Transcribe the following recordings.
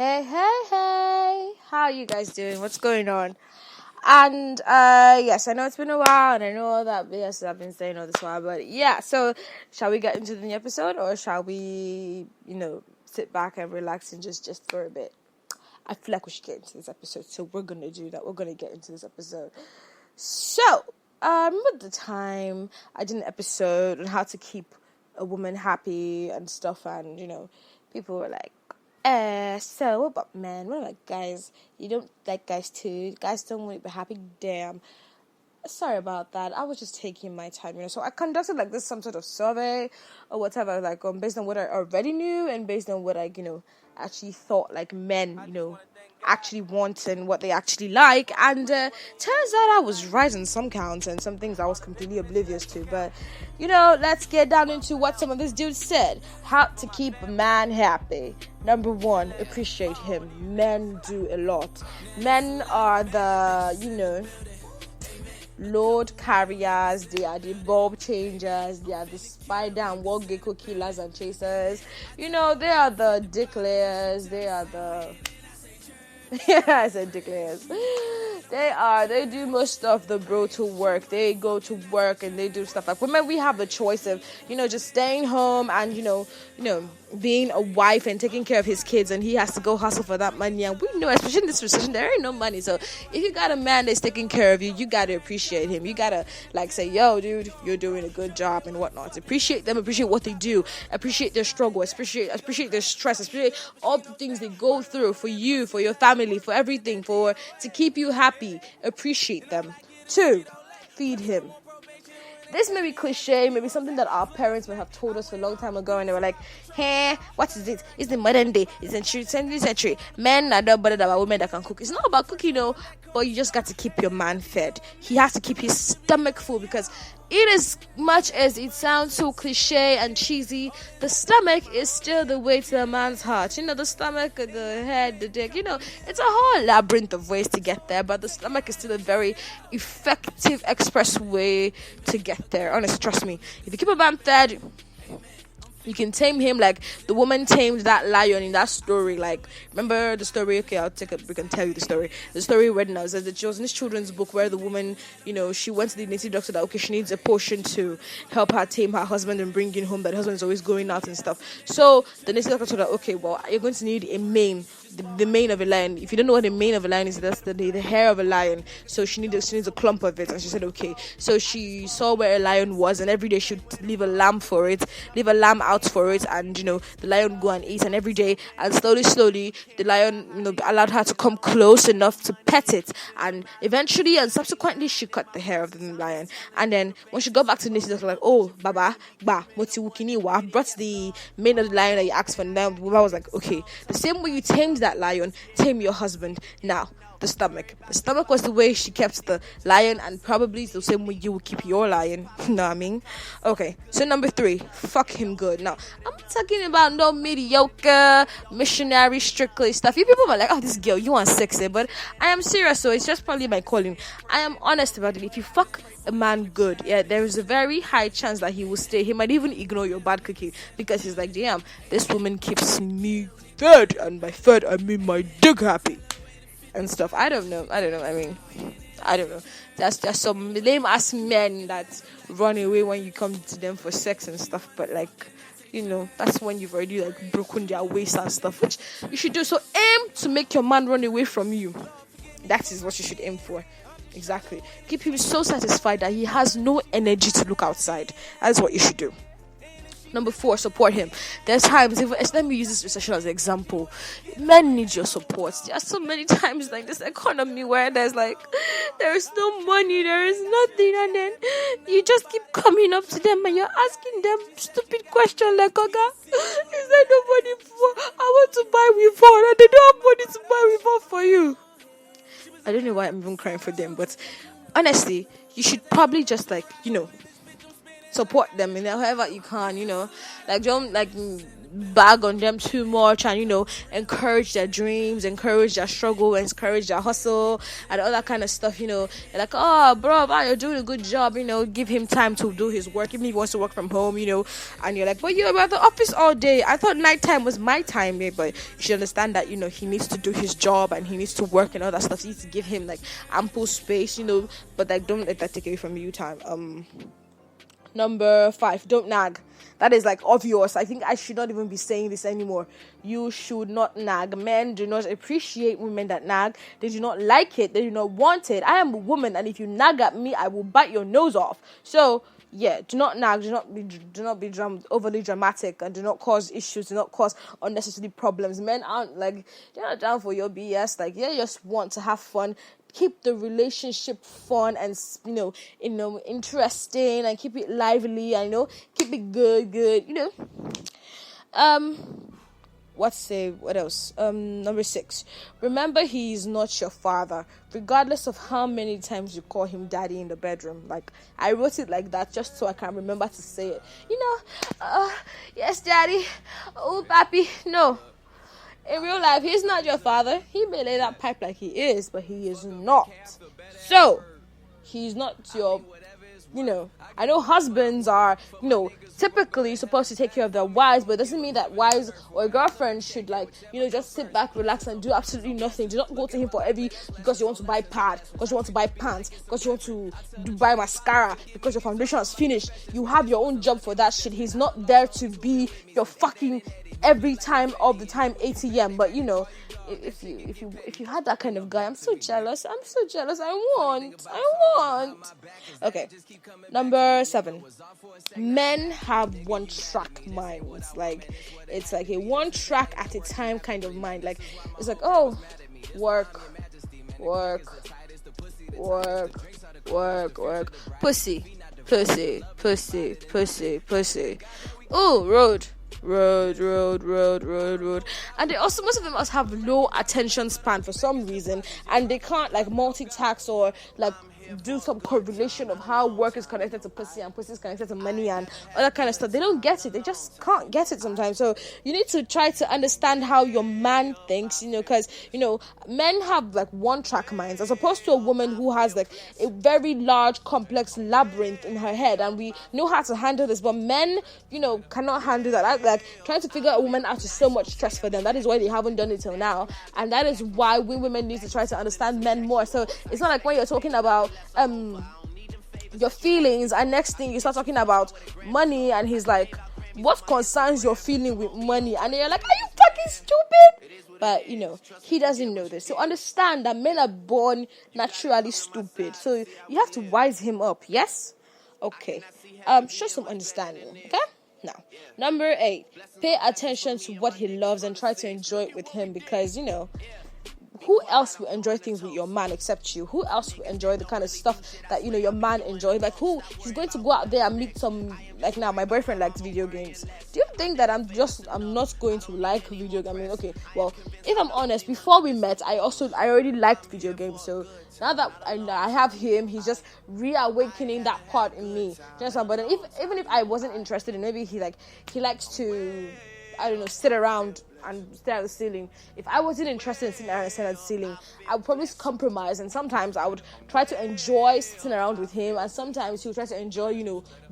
Hey, how are you guys doing? What's going on? And yes, I know it's been a while, and I know that yes, I've been saying all this while, but yeah. So, shall we get into the new episode, or shall we, sit back and relax and just for a bit? I feel like we should get into this episode, so we're gonna do that. We're gonna get into this episode. So, remember the time I did an episode on how to keep a woman happy and stuff, and people were like, so what about men? What about guys? You don't like guys too? Guys don't want to be happy? Damn. Sorry about that. I was just taking my time, So I conducted like this some sort of survey or whatever, like based on what I already knew and based on what I, actually thought like men, actually want and what they actually like. And turns out I was right on some counts and some things I was completely oblivious to. But let's get down into what some of these dudes said. How to keep a man happy. Number one, appreciate him. Men do a lot. Men are the load carriers, they are the bulb changers, they are the spider and wall gecko killers and chasers. They are the dick layers, they are the yeah, I said dick layers. They do most of the brutal work. They go to work and they do stuff like women. We have the choice of, just staying home and, being a wife and taking care of his kids, and he has to go hustle for that money. And we know, especially in this recession, there ain't no money. So if you got a man that's taking care of you, you got to appreciate him. You got to say, yo, dude, you're doing a good job and whatnot. Appreciate them, appreciate what they do, appreciate their struggle, appreciate their stress, appreciate all the things they go through for you, for your family, for everything, to keep you happy. Appreciate them. 2, feed him. This may be cliche, maybe something that our parents may have told us a long time ago, and they were like, hey, what is it? It's the modern day, it's the 20th century. Men are not bothered about women that can cook. It's not about cooking, but you just got to keep your man fed. He has to keep his stomach full, because it is much as it sounds so cliche and cheesy, the stomach is still the way to a man's heart. The stomach, the head, the dick, it's a whole labyrinth of ways to get there, but the stomach is still a very effective express way to get there. Honestly, trust me. If you keep a man fed, you can tame him like the woman tamed that lion in that story. Like, remember the story? Okay, I'll take a break and tell you the story. The story where now says that she was in this children's book where the woman, she went to the native doctor that, okay, she needs a potion to help her tame her husband and bring him home, that her husband is always going out and stuff. So the native doctor told her, okay, well, you're going to need a mane. The mane of a lion. If you don't know what the mane of a lion is, that's the hair of a lion. So she needs a clump of it, and she said okay. So she saw where a lion was, and every day she'd leave a lamb out for it, and the lion would go and eat. And every day, and slowly, the lion allowed her to come close enough to pet it, and eventually and subsequently she cut the hair of the lion. And then when she got back to the native, like, oh, Baba, moti wukiniwa, brought the mane of the lion that you asked for. And then Baba was like, okay, the same way you tamed that lion, tame your husband. Now, the stomach was the way she kept the lion, and probably the same way you will keep your lion. You know what I mean? Okay, so number 3, fuck him good. Now, I'm talking about no mediocre missionary strictly stuff. You people are like, oh, this girl, you want sexy, but I am serious, so it's just probably my calling. I am honest about it. If you fuck a man good, yeah, there is a very high chance that he will stay. He might even ignore your bad cooking, because he's like, damn, this woman keeps me fed, and by fed I mean my dick happy and stuff. I don't know. I mean, I don't know. There's some lame ass men that run away when you come to them for sex and stuff, but like, that's when you've already like broken their waist and stuff, which you should do. So aim to make your man run away from you. That is what you should aim for. Exactly. Keep him so satisfied that he has no energy to look outside. That's what you should do. Number 4, support him. There's times, let me use this recession as an example. Men need your support. There are so many times like this economy where there is no money, there is nothing, and then you just keep coming up to them and you're asking them stupid questions like, Oga, is there no money for? I want to buy weave on, and they don't have money to buy weave on for you. I don't know why I'm even crying for them, but honestly, you should probably just support them in however you can, like don't bag on them too much and, encourage their dreams, encourage their struggle, encourage their hustle and all that kind of stuff. They're like, oh bro, wow, you're doing a good job, give him time to do his work, even if he wants to work from home, and you're like, but you're at the office all day. I thought nighttime was my time, but you should understand that, he needs to do his job and he needs to work and all that stuff. So you need to give him like ample space, but like don't let that take away from you time. Number 5, don't nag. That is like obvious. I think I should not even be saying this anymore. You should not nag. Men do not appreciate women that nag. They do not like it. They do not want it. I am a woman, and if you nag at me, I will bite your nose off. So yeah, do not nag. Do not be overly dramatic, and do not cause issues. Do not cause unnecessary problems. Men aren't like, they're not down for your BS. Like, they just want to have fun. Keep the relationship fun and interesting, and keep it lively, and keep it good. What else? Number 6. Remember, he is not your father, regardless of how many times you call him daddy in the bedroom. Like, I wrote it like that just so I can remember to say it. Yes, daddy. Oh, papi. No. In real life, he's not your father. He may lay that pipe like he is, but he is not. So, he's not your, I know husbands are, typically supposed to take care of their wives, but it doesn't mean that wives or girlfriends should, just sit back, relax, and do absolutely nothing. Do not go to him because you want to buy pad, because you want to buy pants, because you want to buy mascara, because your foundation is finished. You have your own job for that shit. He's not there to be your fucking every time of the time ATM. But if you had that kind of guy, I'm so jealous. I want. Okay, number 7. Men have one-track minds. Like, it's like a one-track at a time kind of mind. Like, it's like, oh, work, pussy. Oh, road. And they also, most of them must have low attention span for some reason, and they can't like multitask or like do some correlation of how work is connected to pussy and pussy is connected to money and all that kind of stuff. They don't get it. They just can't get it sometimes. So you need to try to understand how your man thinks, because men have like one-track minds as opposed to a woman who has like a very large complex labyrinth in her head, and we know how to handle this, but men cannot handle that. Like trying to figure a woman out is so much stress for them. That is why they haven't done it till now, and that is why we women need to try to understand men more. So it's not like when you're talking about your feelings and next thing you start talking about money, and he's like, what concerns your feeling with money? And you're like, are you fucking stupid? But he doesn't know this. So understand that men are born naturally stupid, so you have to wise him up. Yes? Okay. Show some understanding. Okay? Now, number 8, pay attention to what he loves and try to enjoy it with him, because who else will enjoy things with your man except you? Who else will enjoy the kind of stuff that your man enjoys? Like, who he's going to go out there and meet some, like, now my boyfriend likes video games. Do you think that I'm not going to like video games? I mean, okay, well, if I'm honest, before we met, I already liked video games. So now that I have him, he's just reawakening that part in me. But even if I wasn't interested in, maybe he likes to, I don't know, sit around and stare at the ceiling. If I wasn't interested in sitting around and staring at the ceiling, I would probably compromise, and sometimes I would try to enjoy sitting around with him, and sometimes he would try to enjoy,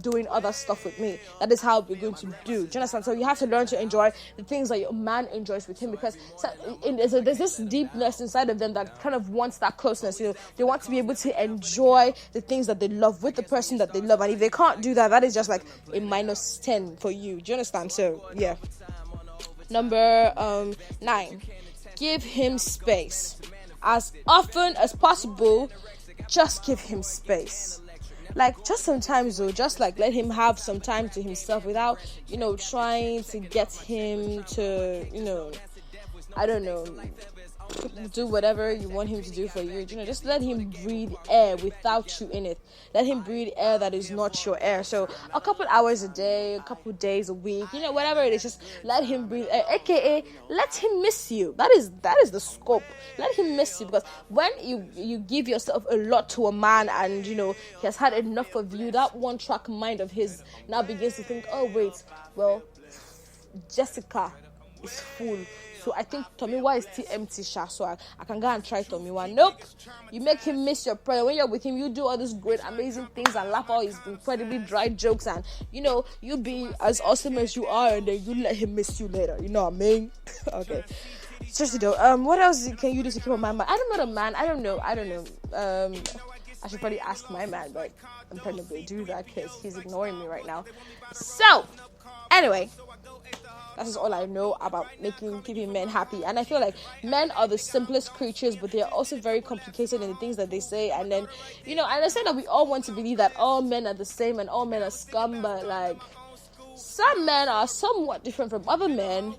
doing other stuff with me. That is how we're going to do. Do you understand? So you have to learn to enjoy the things that your man enjoys with him, because there's this deepness inside of them that kind of wants that closeness. They want to be able to enjoy the things that they love with the person that they love, and if they can't do that, that is just like a -10 for you. Do you understand? So yeah. Number 9, give him space. As often as possible, just give him space. Like, just sometimes though, just like let him have some time to himself without, trying to get him to, I don't know, do whatever you want him to do for you. Just let him breathe air without you in it. Let him breathe air that is not your air. So a couple hours a day, a couple days a week, whatever it is, just let him breathe air, aka let him miss you. That is the scope. Let him miss you, because when you give yourself a lot to a man and he has had enough of you, that one track mind of his now begins to think, oh wait, well, Jessica is full. So I think Tomiwa is still empty, Sha. So I can go and try Tomiwa. Nope. You make him miss your prayer. When you're with him, you do all these great, amazing things and laugh all his incredibly dry jokes, and you be as awesome as you are, and then you let him miss you later. You know what I mean? Okay. Seriously though, what else can you do to keep a man? I don't know the man. I don't know. I should probably ask my man, but I'm trying to do that because he's ignoring me right now. So, anyway. That is all I know about keeping men happy. And I feel like men are the simplest creatures, but they are also very complicated in the things that they say. And then, I understand that we all want to believe that all men are the same and all men are scum, but like, some men are somewhat different from other men,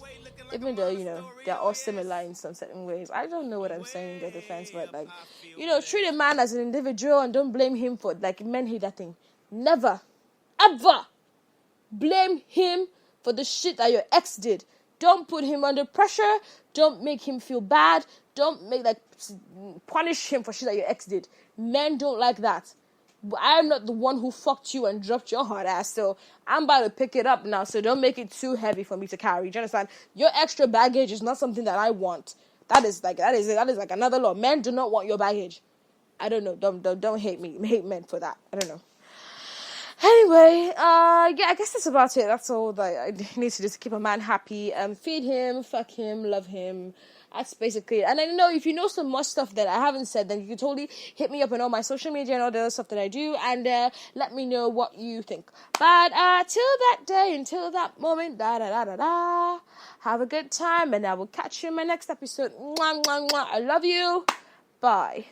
even though, they're all similar in some certain ways. I don't know what I'm saying in their defense, but like, treat a man as an individual and don't blame him for, like, men hate that thing. Never, ever blame him for the shit that your ex did. Don't put him under pressure. Don't make him feel bad. Don't punish him for shit that your ex did. Men don't like that. But I'm not the one who fucked you and dropped your hard ass, so I'm about to pick it up now, so don't make it too heavy for me to carry. Do you understand? Your extra baggage is not something that I want. That is like another law. Men do not want your baggage. I don't know. Don't hate me. Hate men for that. I don't know. Anyway, I guess that's about it. That's all that I need to do to keep a man happy. Feed him, fuck him, love him. That's basically it. And I know if you know some more stuff that I haven't said, then you can totally hit me up on all my social media and all the other stuff that I do, and let me know what you think. But till that day, until that moment, have a good time, and I will catch you in my next episode. Mwah, mwah, mwah. I love you. Bye.